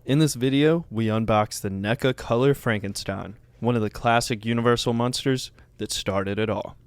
In this video, we unbox the NECA Color Frankenstein, one of the classic Universal monsters that started it all.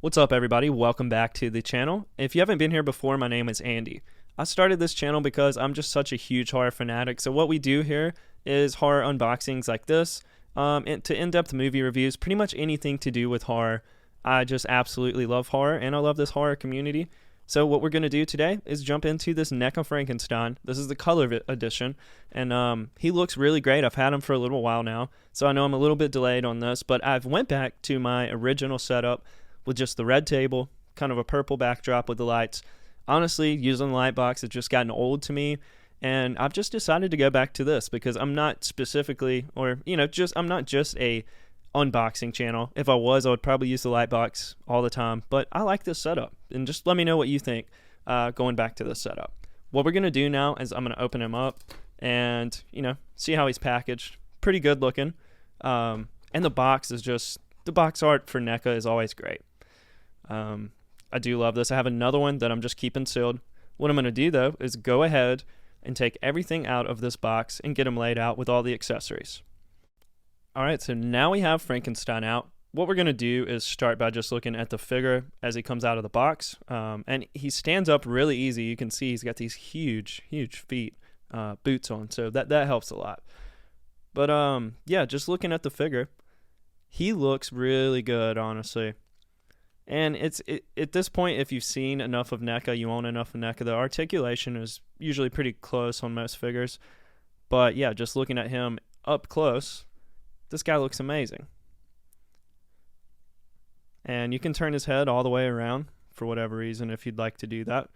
What's up, everybody? Welcome back to the channel. If you haven't been here before, my name is Andy. I started this channel because I'm just such a huge horror fanatic, so what we do here is horror unboxings like this, and to in-depth movie reviews, pretty much anything to do with horror. I just absolutely love horror, and I love this horror community. So what we're going to do today is jump into this NECA Frankenstein. This is the color edition, and he looks really great. I've had him for a little while now, so I know I'm a little bit delayed on this, but I've went back to my original setup with just the red table, kind of a purple backdrop with the lights. Honestly, using the light box has just gotten old to me, and I've just decided to go back to this because I'm not specifically, or I'm not just a unboxing channel. If I was, I would probably use the light box all the time, but I like this setup, and just let me know what you think going back to this setup. What we're going to do now is I'm going to open him up and, see how he's packaged. Pretty good looking, and the box is just, the box art for NECA is always great. I do love this. I have another one that I'm just keeping sealed. What I'm going to do, though, is go ahead and take everything out of this box and get them laid out with all the accessories. All right, so now we have Frankenstein out. What we're going to do is start by just looking at the figure as he comes out of the box. And he stands up really easy. You can see he's got these huge, huge feet, boots on, so that helps a lot. But yeah, just looking at the figure, he looks really good, honestly. And at this point, if you've seen enough of NECA, you own enough of NECA, the articulation is usually pretty close on most figures. But yeah, just looking at him up close, this guy looks amazing. And you can turn his head all the way around for whatever reason if you'd like to do that.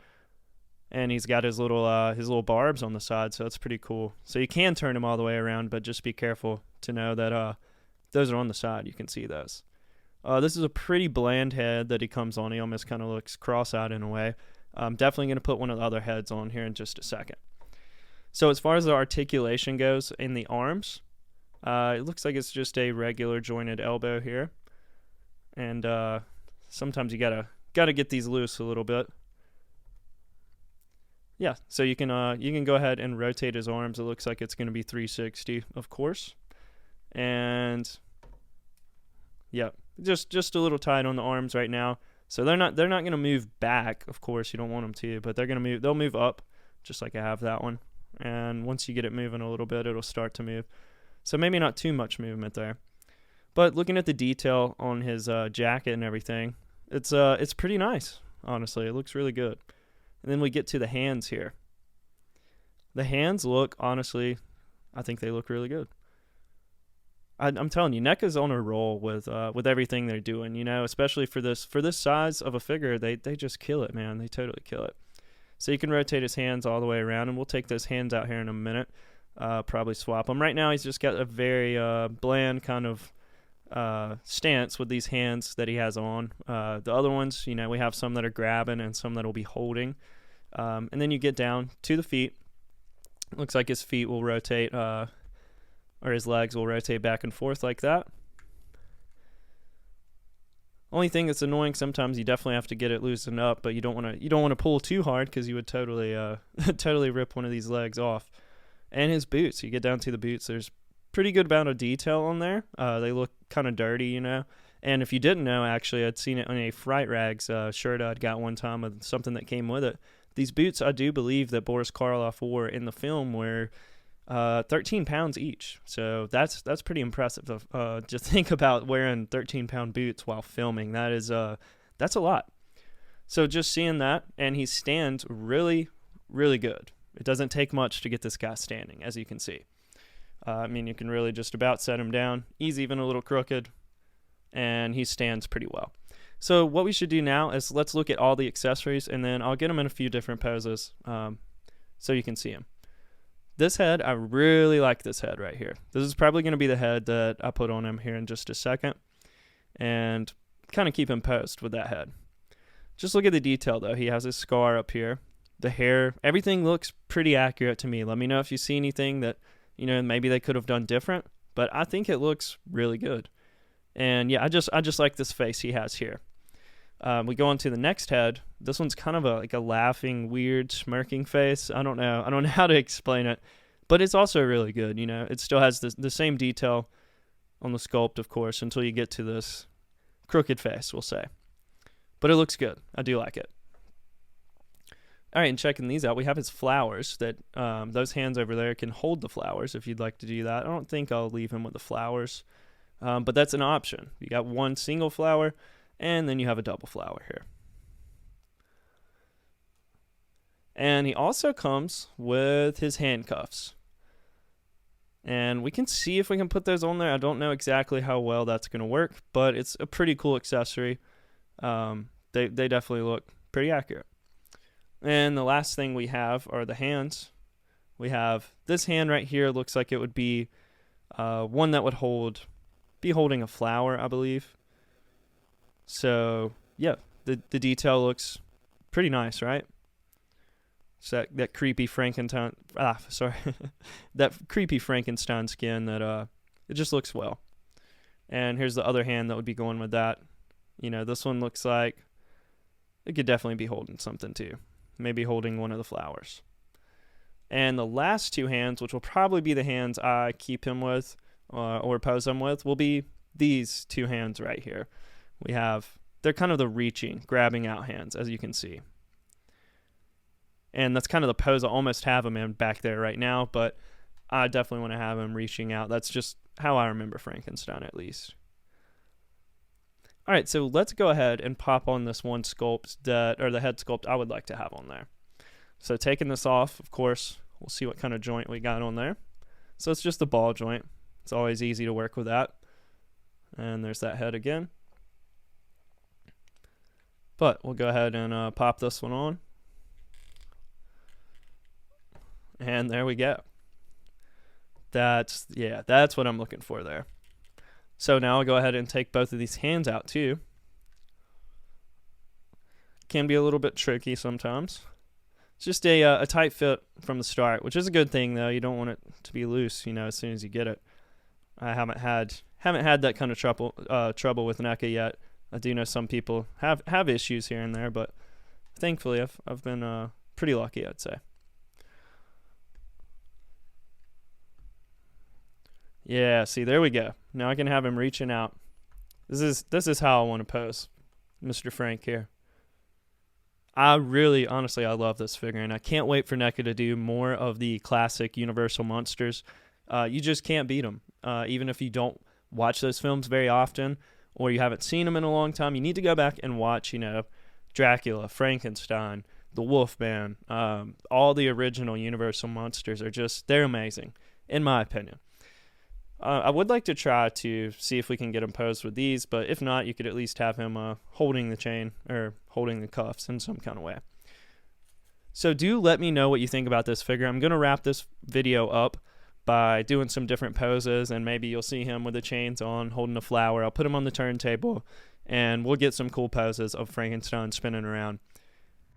And he's got his little barbs on the side, so that's pretty cool. So you can turn him all the way around, but just be careful to know that those are on the side. You can see those. This is a pretty bland head that he comes on. He almost kind of looks cross-eyed in a way. I'm definitely going to put one of the other heads on here in just a second. So as far as the articulation goes in the arms, it looks like it's just a regular jointed elbow here. And sometimes you gotta get these loose a little bit. Yeah, so you can go ahead and rotate his arms. It looks like it's going to be 360, of course. And yeah, just a little tight on the arms right now. So they're not going to move back. Of course, you don't want them to, but they'll move up, just like I have that one. And once you get it moving a little bit, it'll start to move. So maybe not too much movement there. But looking at the detail on his jacket and everything, it's pretty nice. Honestly, it looks really good. And then we get to the hands here. The hands look, honestly, I think they look really good. I'm telling you, NECA's on a roll with everything they're doing, especially for this size of a figure. They just kill it, man. They totally kill it. So you can rotate his hands all the way around, and we'll take those hands out here in a minute. Probably swap them. Right now, he's just got a very bland kind of stance with these hands that he has on. The other ones, we have some that are grabbing and some that will be holding. And then you get down to the feet. Looks like his feet will rotate, or his legs will rotate back and forth like that. Only thing that's annoying, sometimes you definitely have to get it loosened up, but you don't want to pull too hard because you would totally totally rip one of these legs off. And his boots, you get down to the boots, there's pretty good amount of detail on there. They look kind of dirty, And if you didn't know, actually, I'd seen it on a Fright Rags shirt I'd got one time with something that came with it. These boots, I do believe that Boris Karloff wore in the film, were 13 pounds each. So that's pretty impressive. Just think about wearing 13-pound boots while filming. That's a lot. So just seeing that, and he stands really, really good. It doesn't take much to get this guy standing, as you can see. You can really just about set him down. He's even a little crooked, and he stands pretty well. So what we should do now is let's look at all the accessories, and then I'll get them in a few different poses so you can see them. This head, I really like this head right here. This is probably going to be the head that I put on him here in just a second, and kind of keep him posed with that head. Just look at the detail, though. He has his scar up here. The hair, everything looks pretty accurate to me. Let me know if you see anything that maybe they could have done different, but I think it looks really good. And yeah, I just like this face he has here. We go on to the next head. This one's kind of like a laughing, weird, smirking face. I don't know how to explain it, but it's also really good. You know, it still has the same detail on the sculpt, of course, until you get to this crooked face, we'll say. But it looks good. I do like it. All right, and checking these out, we have his flowers. That those hands over there can hold the flowers if you'd like to do that. I don't think I'll leave him with the flowers, but that's an option. You got one single flower, and then you have a double flower here. And he also comes with his handcuffs. And we can see if we can put those on there. I don't know exactly how well that's going to work, but it's a pretty cool accessory. They definitely look pretty accurate. And the last thing we have are the hands. We have this hand right here. Looks like it would be one that would be holding a flower, I believe. So yeah, the detail looks pretty nice, right? So that creepy Frankenstein, that creepy Frankenstein skin that it just looks well. And here's the other hand that would be going with that. You know, this one looks like it could definitely be holding something too. Maybe holding one of the flowers. And the last two hands, which will probably be the hands I keep him with or pose him with, will be these two hands right here. They're kind of the reaching, grabbing out hands, as you can see. And that's kind of the pose I almost have him in back there right now, but I definitely want to have him reaching out. That's just how I remember Frankenstein, at least. All right, so let's go ahead and pop on this one sculpt, the head sculpt I would like to have on there. So taking this off, of course, we'll see what kind of joint we got on there. So it's just the ball joint. It's always easy to work with that. And there's that head again. But we'll go ahead and pop this one on. And there we go. That's what I'm looking for there. So now I'll go ahead and take both of these hands out too. Can be a little bit tricky sometimes. It's just a tight fit from the start, which is a good thing though. You don't want it to be loose, you know, as soon as you get it. I haven't had that kind of trouble with NECA yet. I do know some people have issues here and there, but thankfully I've been pretty lucky, I'd say. Yeah, see, there we go. Now I can have him reaching out. This is how I want to pose Mr. Frank here. Honestly, I love this figure, and I can't wait for NECA to do more of the classic Universal monsters. You just can't beat them. Even if you don't watch those films very often, or you haven't seen them in a long time, you need to go back and watch, you know, Dracula, Frankenstein, the Wolfman, all the original Universal monsters they're amazing, in my opinion. I would like to try to see if we can get him posed with these, but if not, you could at least have him holding the chain or holding the cuffs in some kind of way. So do let me know what you think about this figure. I'm going to wrap this video up by doing some different poses, and maybe you'll see him with the chains on, holding a flower. I'll put him on the turntable, and we'll get some cool poses of Frankenstein spinning around.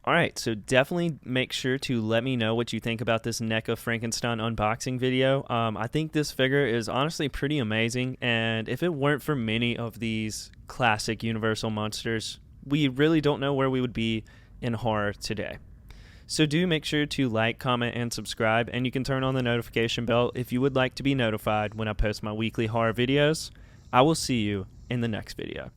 Alright, so definitely make sure to let me know what you think about this NECA Frankenstein unboxing video. I think this figure is honestly pretty amazing, and if it weren't for many of these classic Universal monsters, we really don't know where we would be in horror today. So do make sure to like, comment, and subscribe, and you can turn on the notification bell if you would like to be notified when I post my weekly horror videos. I will see you in the next video.